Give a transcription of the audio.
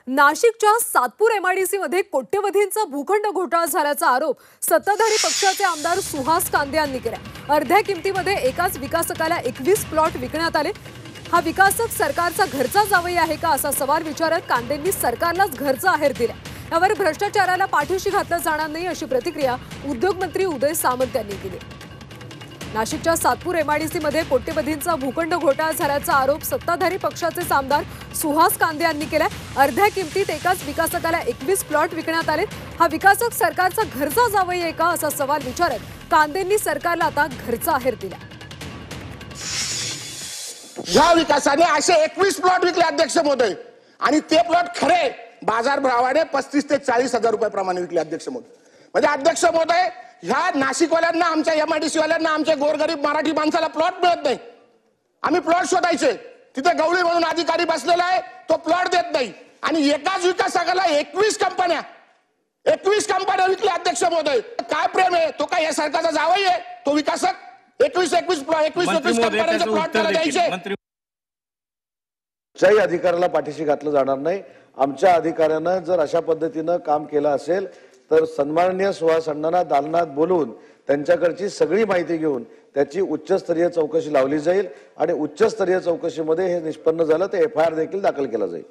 नाशिकच्या सातपूर एमआयडीसी मध्ये कोट्यवधींचा भूखंड घोटाळा झाल्याचा आरोप सत्ताधारी पक्षाचे आमदार सुहास कांदे यांनी केला। अर्ध्या किमतीमध्ये एकाच विकासकाला 21 प्लॉट विकण्यात आले। हा विकासक सरकारचा घरचा जावई आहे का असा सवाल विचारत कांदेंनी सरकारलाच घरचा आहेर दिला। यावर भ्रष्टाचाराला पाठीशी घातलं जाणार नाही अशी प्रतिक्रिया उद्योगमंत्री उदय सामंत यांनी दिली। नाशिकच्या सातपूर एमआयडीसी मध्ये कोट्यवधींचा भूखंड घोटाळा झाल्याचा आरोप सत्ताधारी पक्षाचे आमदार सुहास कांदे यांनी केला। अर्ध्या किमतीत एकाच विकासकाला 21 प्लॉट विकण्यात आले। हा विकासक सरकारचा घरचा जावई आहे का असा सवाल विचारत कांदेंनी सरकारला आता घरचा आहेर दिला। या विकासाने असे 21 प्लॉट विकले अध्यक्ष महोदय, आणि ते प्लॉट खरे बाजार भावाने 35 ते 40 हजार रुपये प्रमाणे विकले अध्यक्ष महोदय। म्हणजे अध्यक्ष महोदय, ह्या नाशिकवाल्यांना, आमच्या एमआयडीसी वाल्यांना, आमच्या गोरगरीब मराठी माणसाला प्लॉट मिळत नाही। आम्ही प्लॉट शोधायचे, तिथे गवळी म्हणून अधिकारी बसलेला आहे, तो प्लॉट देत नाही, आणि एकाच विकासकाला 21 कंपन्या विकल्या अध्यक्ष महोदय। काय प्रेम आहे? तो काय या सरकारचा जावई आहे तो विकासक? 21 कंपन्यांचे प्लॉट त्याला द्यायचे। कुठच्याही अधिकाऱ्याला पाठीशी घातलं जाणार नाही। आमच्या अधिकाऱ्यानं जर अशा पद्धतीनं काम केलं असेल तर सन्माननीय सुहास अण्णांना दालनात बोलवून त्यांच्याकडची सगळी माहिती घेऊन त्याची उच्चस्तरीय चौकशी लावली जाईल, आणि उच्चस्तरीय चौकशीमध्ये हे निष्पन्न झालं तर FIR देखील दाखल केला जाईल।